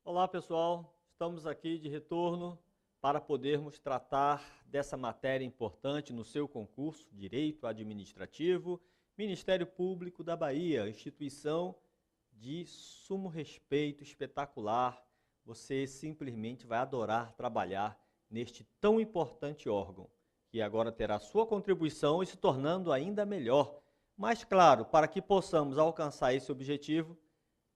Olá, pessoal. Estamos aqui de retorno para podermos tratar dessa matéria importante no seu concurso, Direito Administrativo, Ministério Público da Bahia, instituição de sumo respeito, espetacular. Você simplesmente vai adorar trabalhar neste tão importante órgão, que agora terá sua contribuição e se tornando ainda melhor. Mas, claro, para que possamos alcançar esse objetivo,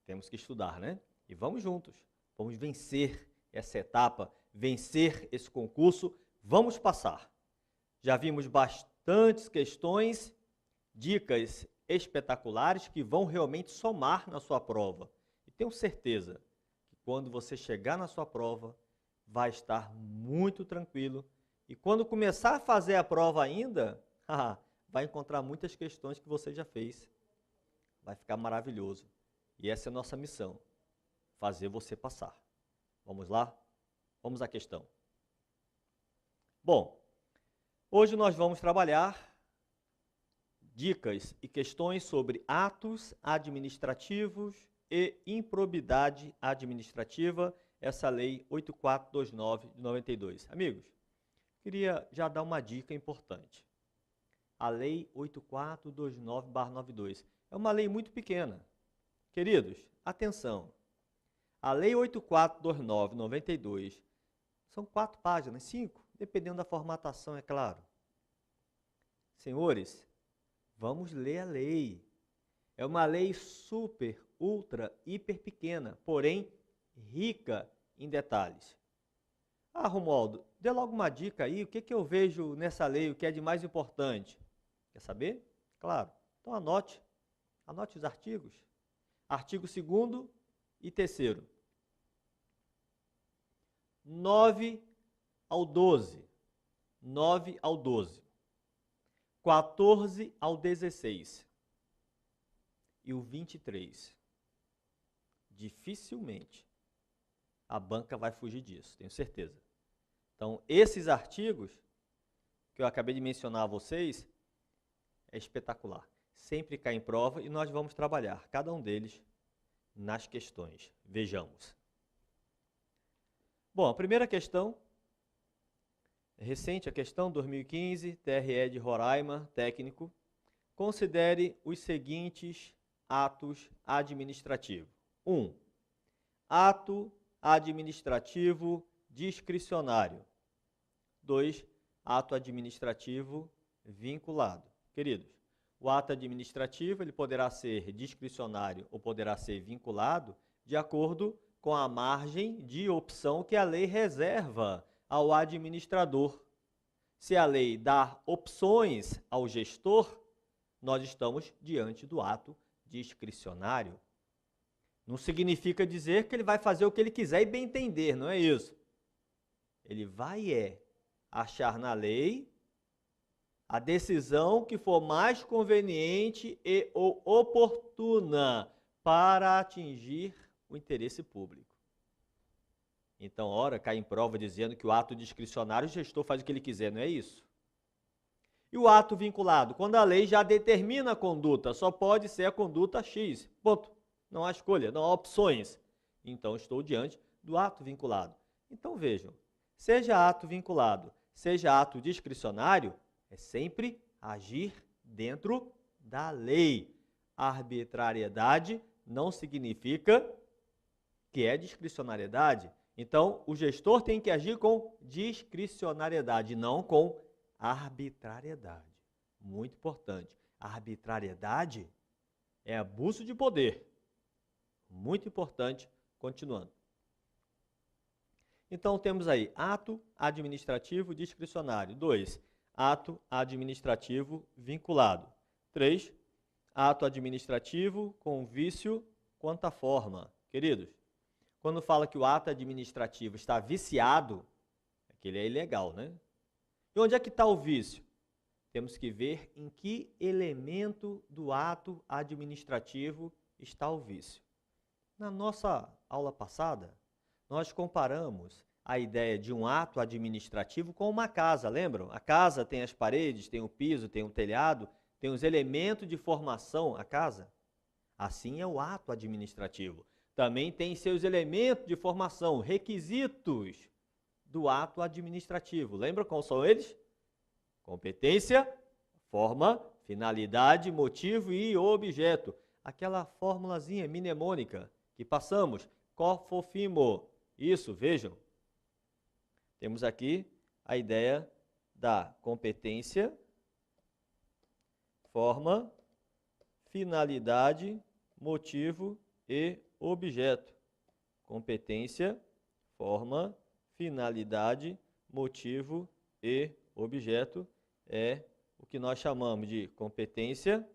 temos que estudar, né? E vamos juntos. Vamos vencer essa etapa, vencer esse concurso, vamos passar. Já vimos bastantes questões, dicas espetaculares que vão realmente somar na sua prova. E tenho certeza que quando você chegar na sua prova, vai estar muito tranquilo. E quando começar a fazer a prova ainda, vai encontrar muitas questões que você já fez. Vai ficar maravilhoso. E essa é a nossa missão. Fazer você passar. Vamos lá? Vamos à questão. Bom, hoje nós vamos trabalhar dicas e questões sobre atos administrativos e improbidade administrativa, essa lei 8429 de 92. Amigos, queria já dar uma dica importante. A lei 8429/92 é uma lei muito pequena. Queridos, atenção. A Lei 8429/92 são 4 páginas, 5, dependendo da formatação, é claro. Senhores, vamos ler a lei. É uma lei super, ultra, hiper pequena, porém rica em detalhes. Romualdo, dê logo uma dica aí, o que eu vejo nessa lei, o que é de mais importante? Quer saber? Claro. Então anote os artigos. Artigo 2º e 3º. 9 ao 12. 9 ao 12. 14 ao 16. E o 23. Dificilmente a banca vai fugir disso, tenho certeza. Então, esses artigos que eu acabei de mencionar a vocês, é espetacular. Sempre cai em prova e nós vamos trabalhar cada um deles nas questões. Vejamos. Bom, a primeira questão, recente a questão, 2015, TRE de Roraima, técnico. Considere os seguintes atos administrativos. 1. Ato administrativo discricionário. 2. Ato administrativo vinculado. Queridos, o ato administrativo ele poderá ser discricionário ou poderá ser vinculado de acordo com a margem de opção que a lei reserva ao administrador. Se a lei dá opções ao gestor, nós estamos diante do ato discricionário. Não significa dizer que ele vai fazer o que ele quiser e bem entender, não é isso. Ele vai achar na lei a decisão que for mais conveniente e ou oportuna para atingir o interesse público. Então, ora, cai em prova dizendo que o ato discricionário, o gestor faz o que ele quiser, não é isso? E o ato vinculado? Quando a lei já determina a conduta, só pode ser a conduta X, ponto. Não há escolha, não há opções. Então, estou diante do ato vinculado. Então, vejam, seja ato vinculado, seja ato discricionário, é sempre agir dentro da lei. Arbitrariedade não significa que é discricionariedade. Então, o gestor tem que agir com discricionariedade, não com arbitrariedade. Muito importante. Arbitrariedade é abuso de poder. Muito importante. Continuando. Então, temos aí ato administrativo discricionário. 2. Ato administrativo vinculado. 3. Ato administrativo com vício quanto à forma. Queridos, quando fala que o ato administrativo está viciado, é que ele é ilegal, né? E onde é que está o vício? Temos que ver em que elemento do ato administrativo está o vício. Na nossa aula passada, nós comparamos a ideia de um ato administrativo com uma casa, lembram? A casa tem as paredes, tem o piso, tem o telhado, tem os elementos de formação, a casa. Assim é o ato administrativo. também tem seus elementos de formação, requisitos do ato administrativo. Lembra quais são eles? Competência, forma, finalidade, motivo e objeto. Aquela formulazinha mnemônica que passamos, COFOFIMO. Isso, vejam. Temos aqui a ideia da competência, forma, finalidade, motivo e objeto. Competência, forma, finalidade, motivo e objeto é o que nós chamamos de competência,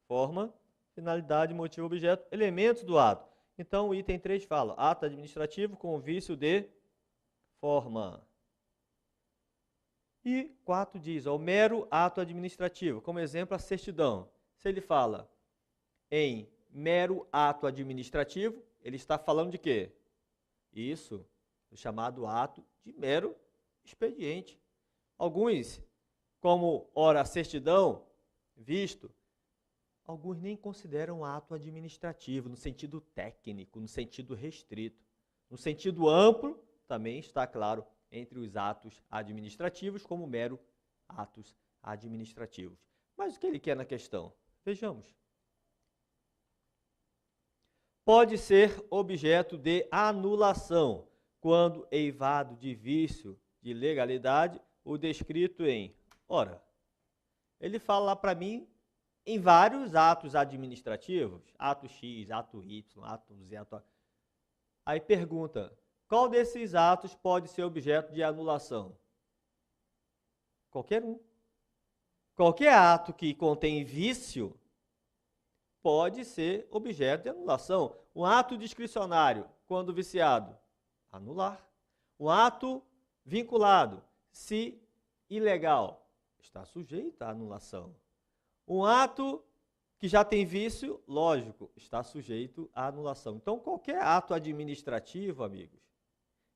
forma, finalidade, motivo, objeto, elementos do ato. Então, o item 3 fala, ato administrativo com vício de forma. E 4 diz, o mero ato administrativo, como exemplo, a certidão. Se ele fala em mero ato administrativo, ele está falando de quê? Isso, o chamado ato de mero expediente. Alguns, como ora a certidão, visto, alguns nem consideram ato administrativo no sentido técnico, no sentido restrito. No sentido amplo, também está claro entre os atos administrativos como mero atos administrativos. Mas o que ele quer na questão? Vejamos. Pode ser objeto de anulação, quando eivado de vício de legalidade, o descrito em... Ora, ele fala lá para mim em vários atos administrativos, ato X, ato Y, ato Z, ato... Aí pergunta, qual desses atos pode ser objeto de anulação? Qualquer um. Qualquer ato que contém vício pode ser objeto de anulação. Um ato discricionário, quando viciado, anular. Um ato vinculado, se ilegal, está sujeito à anulação. Um ato que já tem vício, lógico, está sujeito à anulação. Então, qualquer ato administrativo, amigos,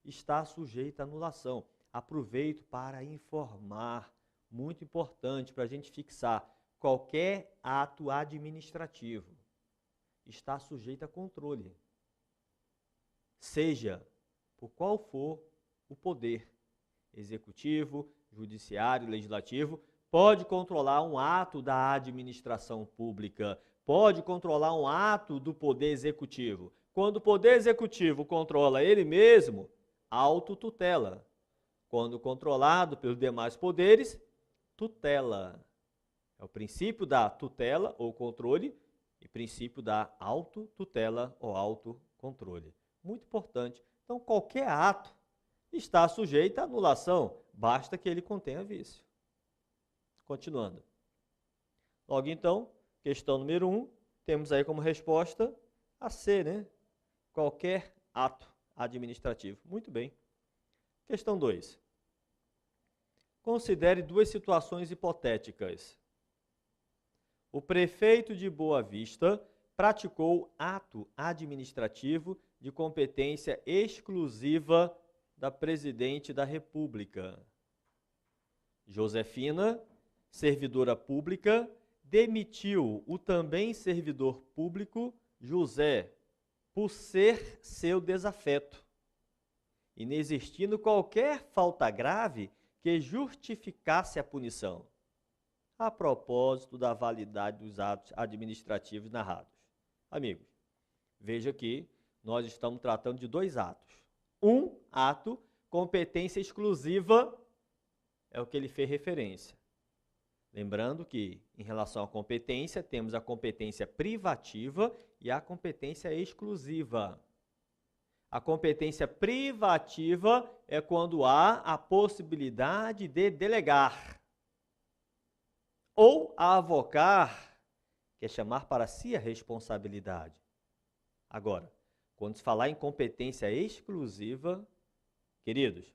está sujeito à anulação. Aproveito para informar, muito importante para a gente fixar, qualquer ato administrativo está sujeito a controle, seja por qual for o poder, executivo, judiciário, legislativo, pode controlar um ato da administração pública, pode controlar um ato do poder executivo. Quando o poder executivo controla ele mesmo, autotutela. Quando controlado pelos demais poderes, tutela. É o princípio da tutela ou controle e princípio da autotutela ou autocontrole. Muito importante. Então, qualquer ato está sujeito à anulação, basta que ele contenha vício. Continuando. Logo então, questão número 1, temos aí como resposta a C, né? Qualquer ato administrativo. Muito bem. Questão 2. Considere duas situações hipotéticas. O prefeito de Boa Vista praticou ato administrativo de competência exclusiva da Presidente da República. Josefina, servidora pública, demitiu o também servidor público José por ser seu desafeto, inexistindo qualquer falta grave que justificasse a punição, a propósito da validade dos atos administrativos narrados. Amigos, veja que nós estamos tratando de dois atos. Um ato, competência exclusiva, é o que ele fez referência. Lembrando que, em relação à competência, temos a competência privativa e a competência exclusiva. A competência privativa é quando há a possibilidade de delegar ou avocar, que é chamar para si a responsabilidade. Agora, quando se falar em competência exclusiva, queridos,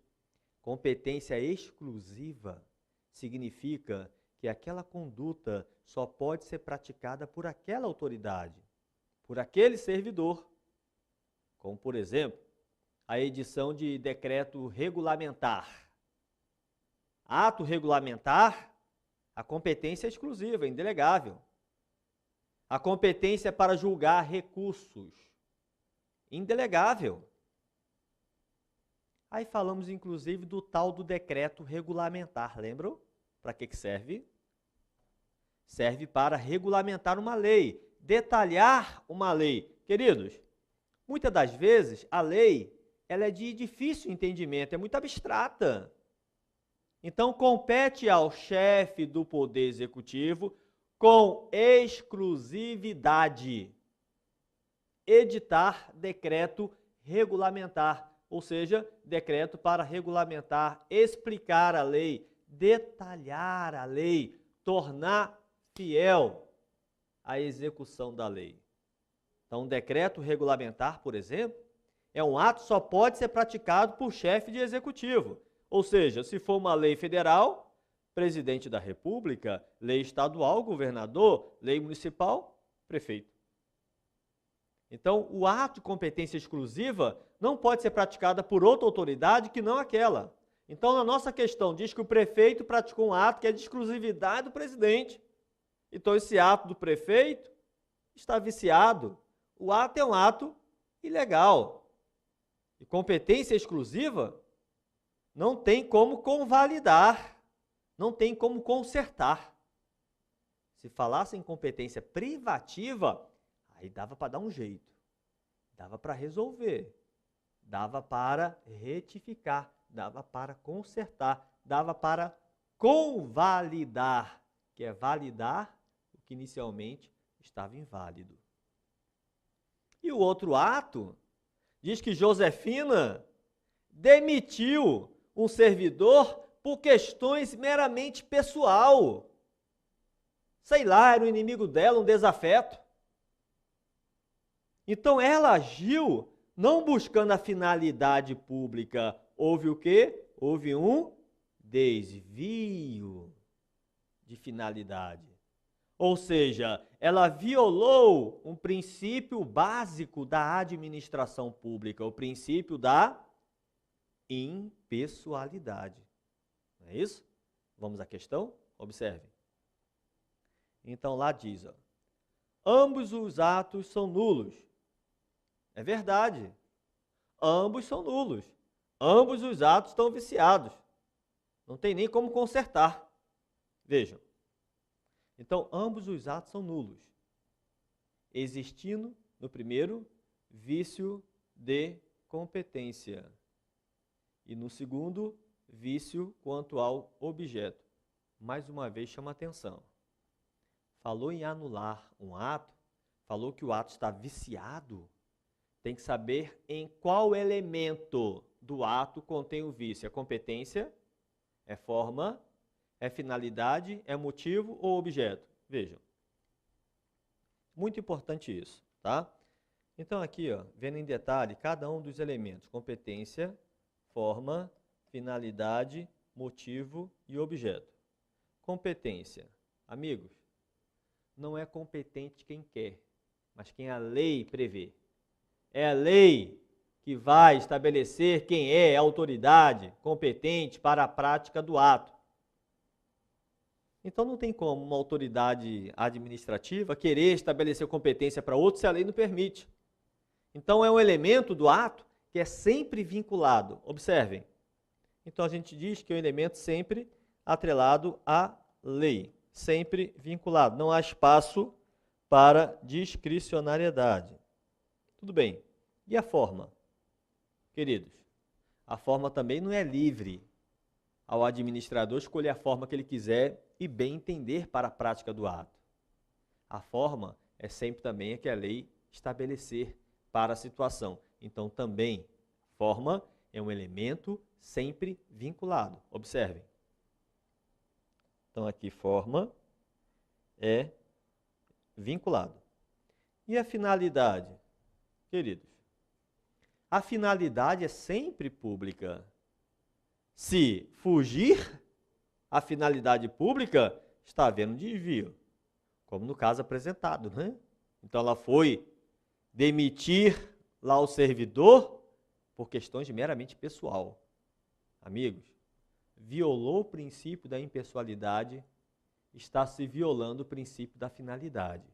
competência exclusiva significa que aquela conduta só pode ser praticada por aquela autoridade, por aquele servidor. Como, por exemplo, a edição de decreto regulamentar. Ato regulamentar, a competência é exclusiva, é indelegável. A competência para julgar recursos, indelegável. Aí falamos, inclusive, do tal do decreto regulamentar, lembram? Para que serve? Serve para regulamentar uma lei, detalhar uma lei. Queridos, muitas das vezes a lei ela é de difícil entendimento, é muito abstrata. Então, compete ao chefe do Poder Executivo, com exclusividade, editar decreto regulamentar, ou seja, decreto para regulamentar, explicar a lei, detalhar a lei, tornar fiel a execução da lei. Então, um decreto regulamentar, por exemplo, é um ato que só pode ser praticado por chefe de executivo. Ou seja, se for uma lei federal, presidente da República, lei estadual, governador, lei municipal, prefeito. Então, o ato de competência exclusiva não pode ser praticado por outra autoridade que não aquela. Então, na nossa questão, diz que o prefeito praticou um ato que é de exclusividade do presidente. Então, esse ato do prefeito está viciado. O ato é um ato ilegal. E competência exclusiva não tem como convalidar, não tem como consertar. Se falasse em competência privativa, aí dava para dar um jeito, dava para resolver, dava para retificar, dava para consertar, dava para convalidar, que é validar o que inicialmente estava inválido. E o outro ato diz que Josefina demitiu um servidor por questões meramente pessoal. Sei lá, era o inimigo dela, um desafeto. Então ela agiu não buscando a finalidade pública. Houve o quê? Houve um desvio de finalidade. Ou seja, ela violou um princípio básico da administração pública, o princípio da impessoalidade. Não é isso? Vamos à questão? Observe. Então lá diz, ó, ambos os atos são nulos. É verdade. Ambos são nulos. Ambos os atos estão viciados. Não tem nem como consertar. Vejam. Então, ambos os atos são nulos. Existindo, no primeiro, vício de competência. E no segundo, vício quanto ao objeto. Mais uma vez chama atenção. Falou em anular um ato, falou que o ato está viciado, tem que saber em qual elemento do ato contém o vício. É competência, é forma, é finalidade, é motivo ou objeto? Vejam. Muito importante isso, tá? Então aqui, ó, vendo em detalhe cada um dos elementos, competência, forma, finalidade, motivo e objeto. Competência. Amigos, não é competente quem quer, mas quem a lei prevê. É a lei que vai estabelecer quem é a autoridade competente para a prática do ato. Então não tem como uma autoridade administrativa querer estabelecer competência para outro se a lei não permite. Então é um elemento do ato que é sempre vinculado. Observem. Então a gente diz que é um elemento sempre atrelado à lei, sempre vinculado. Não há espaço para discricionariedade. Tudo bem. E a forma? Queridos, a forma também não é livre ao administrador escolher a forma que ele quiser e bem entender para a prática do ato. A forma é sempre também a que a lei estabelecer para a situação. Então, também, forma é um elemento sempre vinculado. Observem. Então, aqui, forma é vinculado. E a finalidade? Queridos, a finalidade é sempre pública. Se fugir a finalidade pública, está havendo desvio, como no caso apresentado, né? Então ela foi demitir lá o servidor por questões meramente pessoal. Amigos, violou o princípio da impessoalidade, está se violando o princípio da finalidade.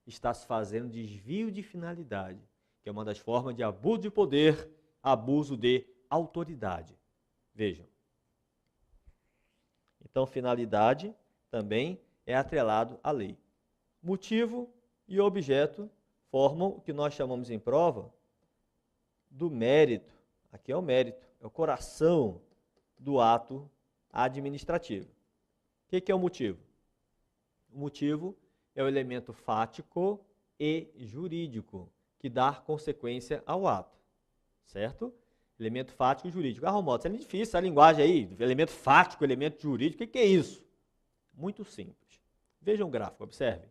Está se fazendo desvio de finalidade. que é uma das formas de abuso de poder, abuso de autoridade. Vejam. Então, finalidade também é atrelado à lei. Motivo e objeto formam o que nós chamamos em prova do mérito. Aqui é o mérito, é o coração do ato administrativo. O que é o motivo? O motivo é o elemento fático e jurídico que dá consequência ao ato, certo? Elemento fático e jurídico. Romualdo, isso é difícil, essa linguagem aí, elemento fático, elemento jurídico, o que é isso? Muito simples. Vejam o gráfico, observe.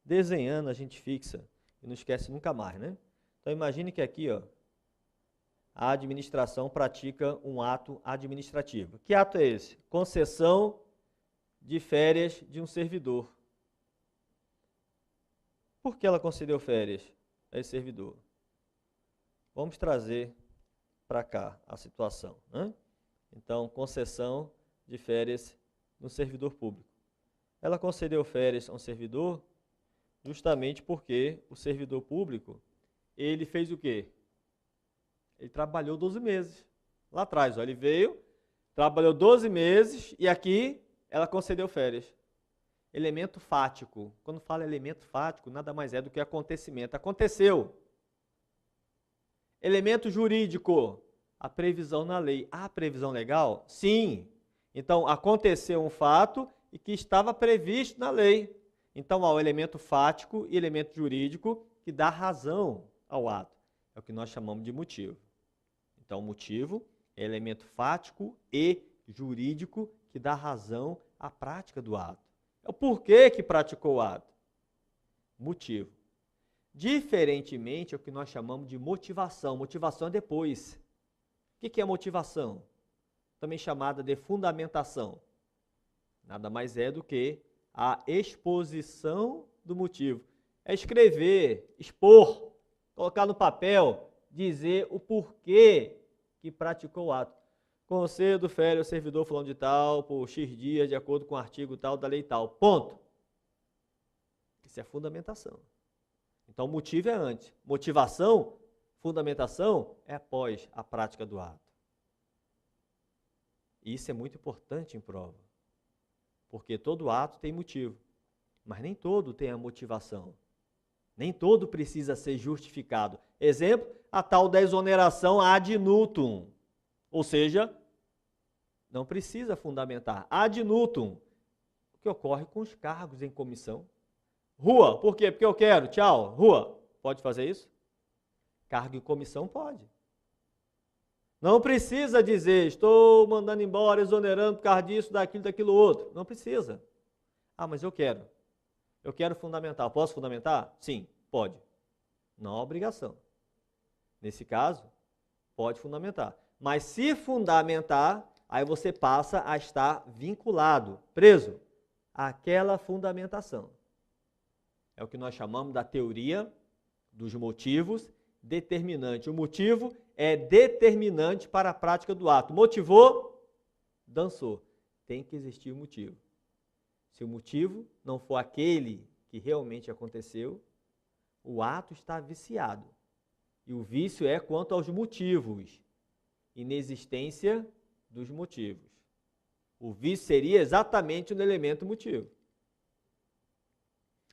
Desenhando, a gente fixa e não esquece nunca mais, né? Então, imagine que aqui, ó, a administração pratica um ato administrativo. Que ato é esse? Concessão de férias de um servidor. Por que ela concedeu férias a esse servidor? Vamos trazer para cá a situação, né? Então, concessão de férias no servidor público. Ela concedeu férias a um servidor justamente porque o servidor público, ele fez o quê? Ele trabalhou 12 meses. Lá atrás, ó, ele veio, trabalhou 12 meses e aqui ela concedeu férias. Elemento fático. Quando fala elemento fático, nada mais é do que acontecimento. Aconteceu. Elemento jurídico. A previsão na lei. Há previsão legal? Sim. Então, aconteceu um fato e que estava previsto na lei. Então, há o elemento fático e elemento jurídico que dá razão ao ato. É o que nós chamamos de motivo. Então, o motivo é elemento fático e jurídico que dá razão à prática do ato. É o porquê que praticou o ato. Motivo. Diferentemente, é o que nós chamamos de motivação. Motivação é depois. O que é motivação? Também chamada de fundamentação. Nada mais é do que a exposição do motivo. É escrever, expor, colocar no papel, dizer o porquê que praticou o ato. Concedo férias ao servidor fulano de tal, por X dias, de acordo com o artigo tal da lei tal. Ponto. Isso é fundamentação. Então, o motivo é antes. Motivação, fundamentação, é após a prática do ato. E isso é muito importante em prova. Porque todo ato tem motivo. Mas nem todo tem a motivação. Nem todo precisa ser justificado. Exemplo, a tal da exoneração ad nutum. Ou seja, não precisa fundamentar. Ad nutum. O que ocorre com os cargos em comissão. Rua, por quê? Porque eu quero. Tchau. Rua, pode fazer isso? Cargo em comissão pode. Não precisa dizer, estou mandando embora, exonerando por causa disso, daquilo outro. Não precisa. Ah, mas eu quero. Eu quero fundamentar. Posso fundamentar? Sim, pode. Não há obrigação. Nesse caso, pode fundamentar. Mas se fundamentar, aí você passa a estar vinculado, preso àquela fundamentação. É o que nós chamamos da teoria dos motivos determinante. O motivo é determinante para a prática do ato. Motivou, dançou. Tem que existir um motivo. Se o motivo não for aquele que realmente aconteceu, o ato está viciado. E o vício é quanto aos motivos. Inexistência dos motivos. O vício seria exatamente no elemento motivo.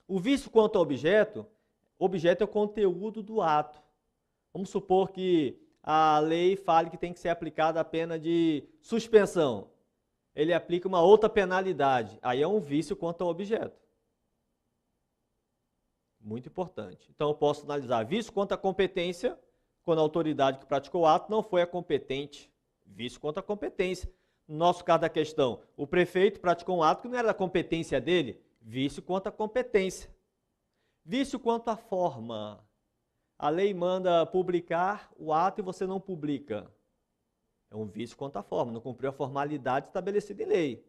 O vício quanto ao objeto é o conteúdo do ato. Vamos supor que a lei fale que tem que ser aplicada a pena de suspensão. Ele aplica uma outra penalidade. Aí é um vício quanto ao objeto. Muito importante. Então eu posso analisar vício quanto à competência, quando a autoridade que praticou o ato não foi a competente. Vício quanto à competência. No nosso caso da questão, o prefeito praticou um ato que não era da competência dele. Vício quanto à competência. Vício quanto à forma. A lei manda publicar o ato e você não publica. É um vício quanto à forma, não cumpriu a formalidade estabelecida em lei.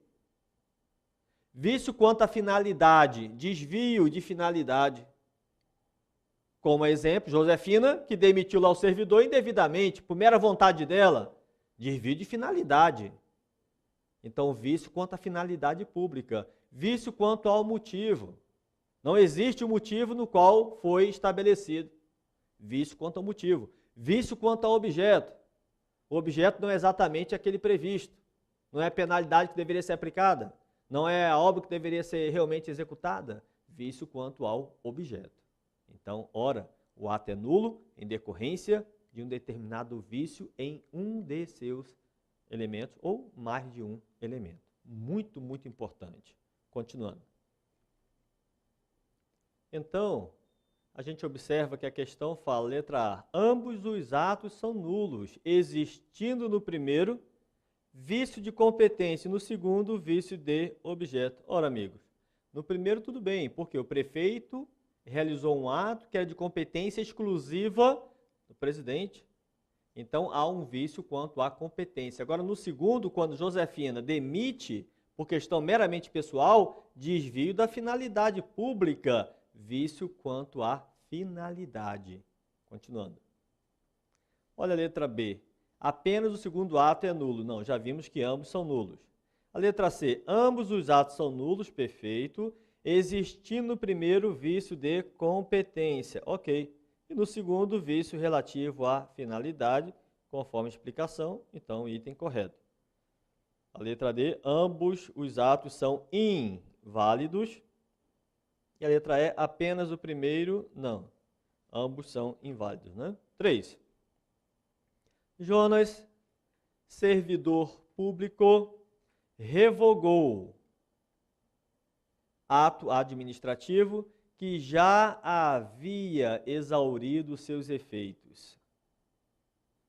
Vício quanto à finalidade, desvio de finalidade. Como exemplo, Josefina, que demitiu lá o servidor indevidamente, por mera vontade dela, desvio de finalidade. Então, vício quanto à finalidade pública. Vício quanto ao motivo. Não existe o motivo no qual foi estabelecido. Vício quanto ao motivo. Vício quanto ao objeto. O objeto não é exatamente aquele previsto. Não é a penalidade que deveria ser aplicada. Não é a obra que deveria ser realmente executada. Vício quanto ao objeto. Então, ora, o ato é nulo em decorrência de um determinado vício em um de seus elementos ou mais de um elemento. Muito, muito importante. Continuando. Então, a gente observa que a questão fala, letra A, ambos os atos são nulos, existindo no primeiro vício de competência e no segundo vício de objeto. Ora, amigos, no primeiro tudo bem, porque o prefeito realizou um ato que era de competência exclusiva do presidente. Então, há um vício quanto à competência. Agora, no segundo, quando Josefina demite, por questão meramente pessoal, desvio da finalidade pública, vício quanto à finalidade. Continuando. Olha a letra B. Apenas o segundo ato é nulo. Não, já vimos que ambos são nulos. A letra C. Ambos os atos são nulos, perfeito, existindo no primeiro vício de competência. Ok. E no segundo, vício relativo à finalidade, conforme a explicação, então, item correto. A letra D, ambos os atos são inválidos. E a letra E, apenas o primeiro, não. Ambos são inválidos, né? 3. Jonas, servidor público, revogou ato administrativo que já havia exaurido seus efeitos.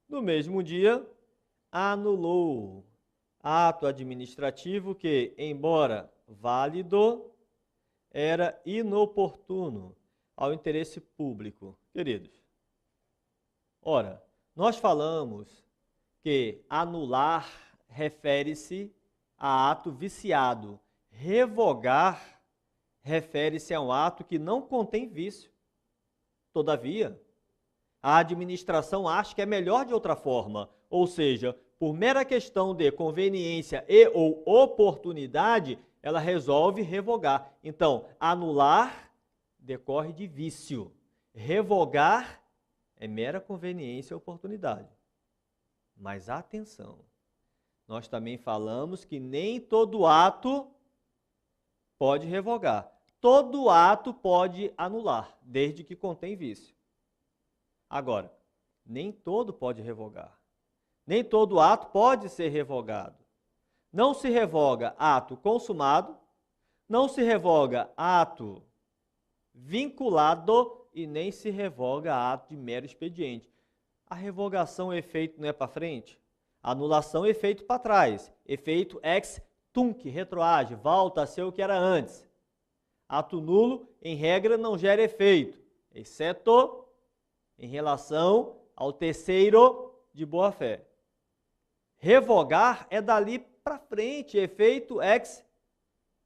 No mesmo dia, anulou ato administrativo que, embora válido, era inoportuno ao interesse público. Queridos, ora, nós falamos que anular refere-se a ato viciado, revogar refere-se a um ato que não contém vício. Todavia, a administração acha que é melhor de outra forma, ou seja, por mera questão de conveniência e ou oportunidade, ela resolve revogar. Então, anular decorre de vício. Revogar é mera conveniência e oportunidade. Mas atenção, nós também falamos que nem todo ato pode revogar. Todo ato pode anular, desde que contém vício. Agora, nem todo pode revogar. Nem todo ato pode ser revogado. Não se revoga ato consumado, não se revoga ato vinculado e nem se revoga ato de mero expediente. A revogação, efeito não é para frente? A anulação, efeito para trás. Efeito ex tunc, retroage, volta a ser o que era antes. Ato nulo, em regra, não gera efeito, exceto em relação ao terceiro de boa-fé. Revogar é dali para frente, efeito ex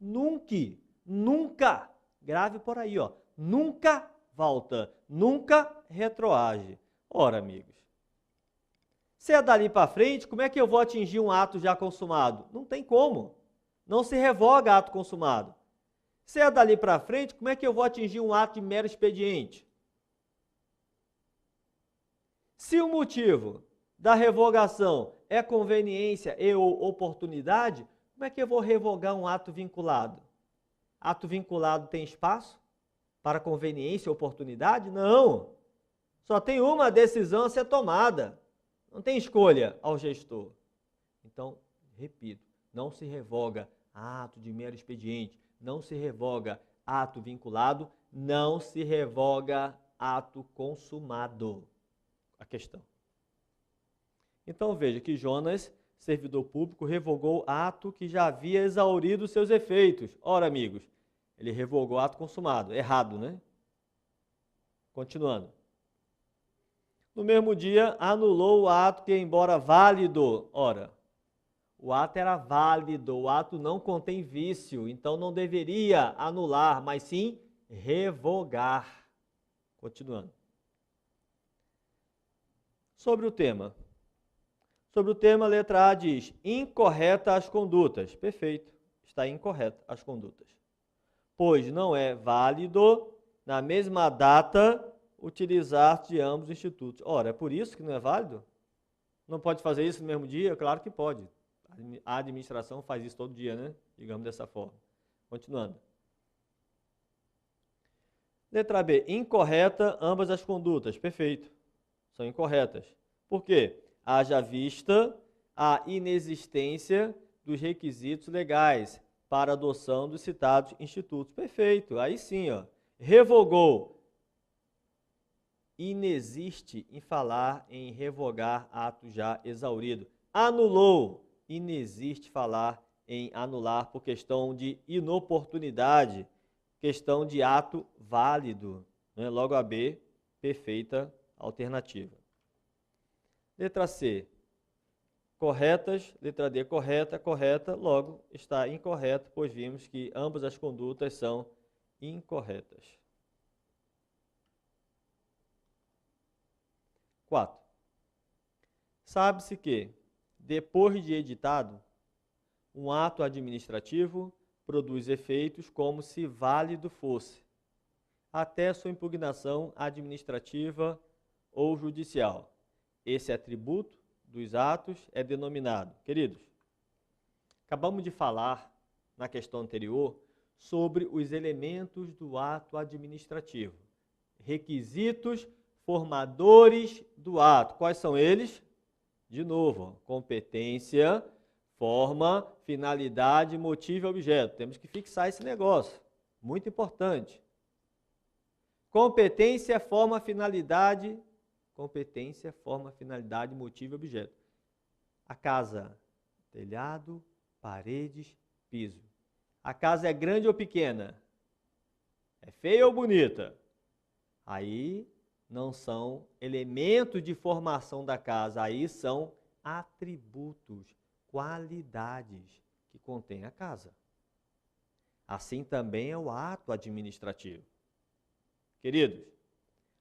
nunc, nunca, grave por aí, ó, nunca volta, nunca retroage. Ora, amigos, se é dali para frente, como é que eu vou atingir um ato já consumado? Não tem como. Não se revoga ato consumado. Se é dali para frente, como é que eu vou atingir um ato de mero expediente? Se o motivo da revogação é conveniência e ou oportunidade, como é que eu vou revogar um ato vinculado? Ato vinculado tem espaço para conveniência e oportunidade? Não. Só tem uma decisão a ser tomada. Não tem escolha ao gestor. Então, repito, não se revoga ato de mero expediente, não se revoga ato vinculado, não se revoga ato consumado. A questão. Então, veja que Jonas, servidor público, revogou ato que já havia exaurido seus efeitos. Ora, amigos, ele revogou ato consumado. Errado, né? Continuando. No mesmo dia, anulou o ato que, embora válido, ora, o ato era válido, o ato não contém vício, então não deveria anular, mas sim revogar. Continuando. Sobre o tema. Sobre o tema, a letra A diz, incorreta as condutas. Perfeito, está incorreta as condutas. Pois não é válido, na mesma data, utilizar de ambos os institutos. Ora, é por isso que não é válido? Não pode fazer isso no mesmo dia? Claro que pode. A administração faz isso todo dia, né? Digamos dessa forma. Continuando. Letra B. Incorreta ambas as condutas. Perfeito. São incorretas. Por quê? Haja vista a inexistência dos requisitos legais para adoção dos citados institutos. Perfeito. Aí sim, ó. Revogou. Inexiste em falar em revogar ato já exaurido. Anulou. Inexiste falar em anular por questão de inoportunidade, questão de ato válido. Né? Logo a B, perfeita alternativa. Letra C, corretas. Letra D, correta, correta. Logo está incorreto, pois vimos que ambas as condutas são incorretas. 4. Sabe-se que, depois de editado, um ato administrativo produz efeitos como se válido fosse, até sua impugnação administrativa ou judicial. Esse atributo dos atos é denominado, queridos, acabamos de falar na questão anterior sobre os elementos do ato administrativo, requisitos formadores do ato. Quais são eles? De novo, competência, forma, finalidade, motivo e objeto. Temos que fixar esse negócio. Muito importante. Competência, forma, finalidade. Competência, forma, finalidade, motivo e objeto. A casa, telhado, paredes, piso. A casa é grande ou pequena? É feia ou bonita? Aí não são elementos de formação da casa, aí são atributos, qualidades que contém a casa. Assim também é o ato administrativo. Queridos,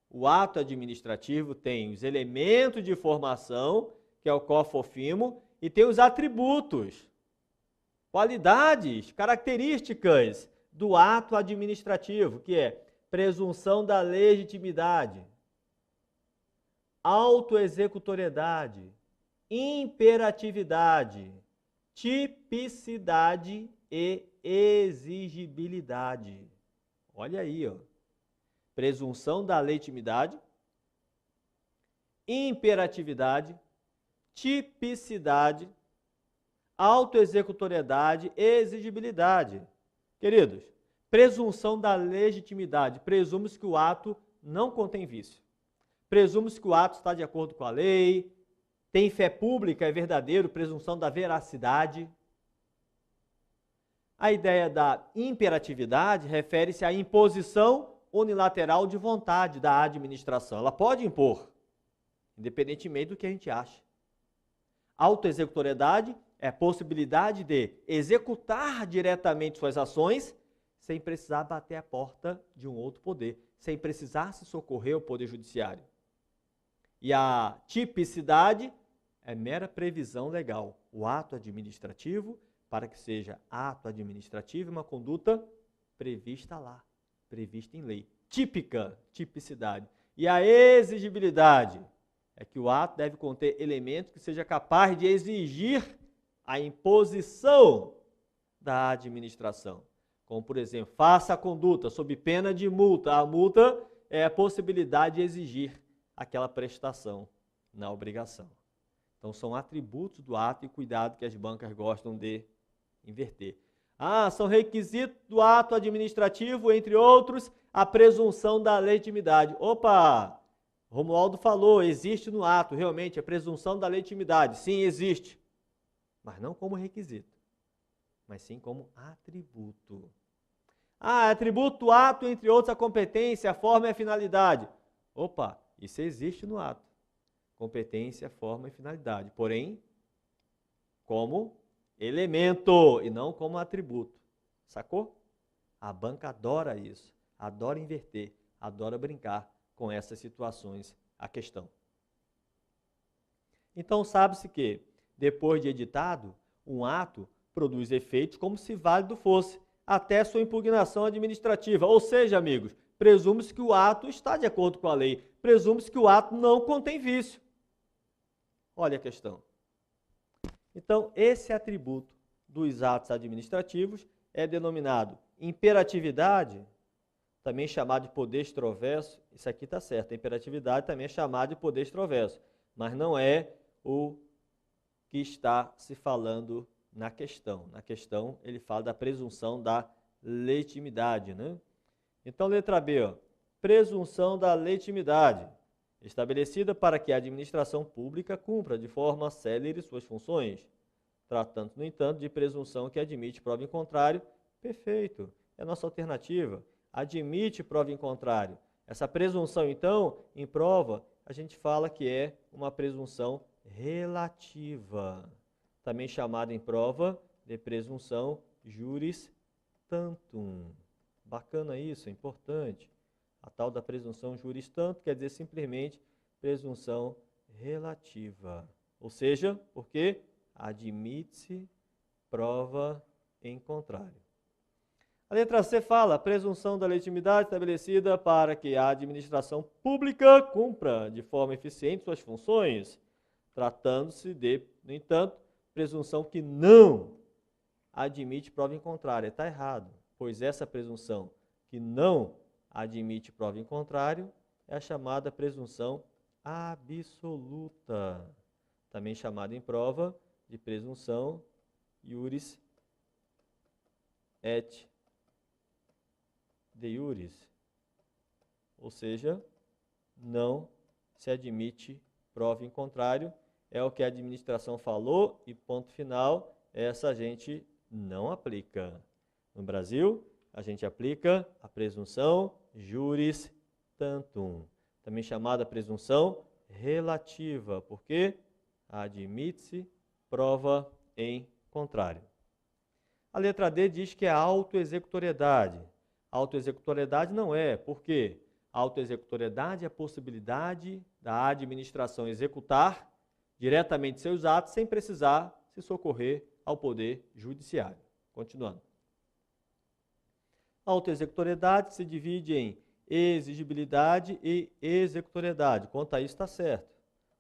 o ato administrativo tem os elementos de formação, que é o cofofimo, e tem os atributos, qualidades, características do ato administrativo, que é presunção da legitimidade, autoexecutoriedade, imperatividade, tipicidade e exigibilidade. Olha aí, ó. Presunção da legitimidade, imperatividade, tipicidade, autoexecutoriedade e exigibilidade. Queridos, presunção da legitimidade. Presume-se que o ato não contém vício. Presume-se que o ato está de acordo com a lei, tem fé pública, é verdadeiro, presunção da veracidade. A ideia da imperatividade refere-se à imposição unilateral de vontade da administração. Ela pode impor, independentemente do que a gente acha. Autoexecutoriedade é a possibilidade de executar diretamente suas ações sem precisar bater a porta de um outro poder, sem precisar se socorrer ao poder judiciário. E a tipicidade é mera previsão legal. O ato administrativo, para que seja ato administrativo, é uma conduta prevista lá, prevista em lei. Típica, tipicidade. E a exigibilidade é que o ato deve conter elementos que seja capaz de exigir a imposição da administração. Como, por exemplo, faça a conduta sob pena de multa. A multa é a possibilidade de exigir aquela prestação na obrigação. Então, são atributos do ato e cuidado que as bancas gostam de inverter. São requisitos do ato administrativo, entre outros, a presunção da legitimidade. Opa! Romualdo falou, existe no ato, realmente, a presunção da legitimidade. Sim, existe. Mas não como requisito, mas sim como atributo. Atributo do ato, entre outros, a competência, a forma e a finalidade. Opa, isso existe no ato. Competência, forma e finalidade. Porém, como elemento e não como atributo. Sacou? A banca adora isso, adora inverter, adora brincar com essas situações a questão. Então, sabe-se que, depois de editado, um ato produz efeitos como se válido fosse, até sua impugnação administrativa. Ou seja, amigos, Presume-se que o ato está de acordo com a lei. Presume-se que o ato não contém vício. Olha a questão. Então, esse atributo dos atos administrativos é denominado imperatividade, também chamado de poder extroverso. Isso aqui está certo, a imperatividade também é chamado de poder extroverso, mas não é o que está se falando na questão. Na questão, ele fala da presunção da legitimidade, né? Então, letra B, ó, presunção da legitimidade, estabelecida para que a administração pública cumpra de forma célere suas funções, tratando, no entanto, de presunção que admite prova em contrário. Perfeito, é a nossa alternativa. Admite prova em contrário. Essa presunção, então, em prova, a gente fala que é uma presunção relativa, também chamada em prova de presunção juris tantum. Bacana isso, é importante. A tal da presunção juris tantum quer dizer simplesmente presunção relativa. Ou seja, porque admite-se prova em contrário. A letra C fala, presunção da legitimidade estabelecida para que a administração pública cumpra de forma eficiente suas funções, tratando-se de, no entanto, presunção que não admite prova em contrário. Está errado, pois essa presunção que não admite prova em contrário é a chamada presunção absoluta, também chamada em prova de presunção iuris et de iuris, ou seja, não se admite prova em contrário, é o que a administração falou e ponto final, essa a gente não aplica. No Brasil, a gente aplica a presunção juris tantum, também chamada presunção relativa, porque admite-se prova em contrário. A letra D diz que é autoexecutoriedade. Autoexecutoriedade não é, por quê? Autoexecutoriedade é a possibilidade da administração executar diretamente seus atos sem precisar se socorrer ao poder judiciário. Continuando. A autoexecutoriedade se divide em exigibilidade e executoriedade. Quanto a isso está certo.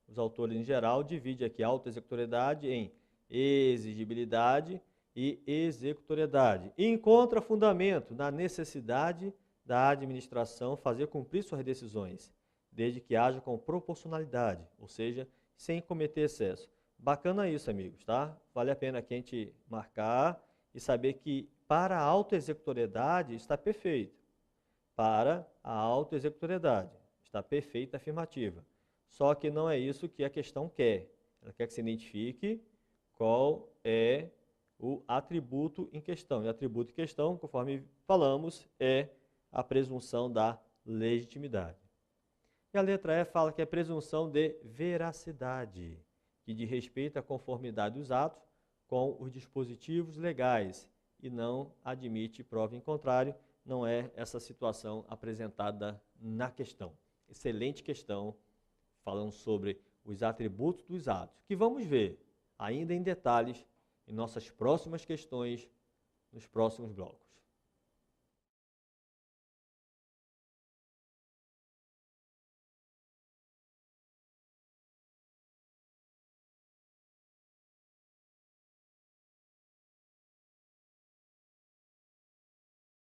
Os autores, em geral, dividem aqui a autoexecutoriedade em exigibilidade e executoriedade. E encontra fundamento na necessidade da administração fazer cumprir suas decisões, desde que haja com proporcionalidade, ou seja, sem cometer excesso. Bacana isso, amigos, tá? Vale a pena aqui a gente marcar e saber que para a autoexecutoriedade está perfeito. Para a autoexecutoriedade está perfeita a afirmativa. Só que não é isso que a questão quer. Ela quer que se identifique qual é o atributo em questão. E o atributo em questão, conforme falamos, é a presunção da legitimidade. E a letra E fala que é presunção de veracidade, que diz respeito à conformidade dos atos com os dispositivos legais e não admite prova em contrário. Não é essa situação apresentada na questão. Excelente questão, falando sobre os atributos dos atos, que vamos ver ainda em detalhes em nossas próximas questões, nos próximos blocos.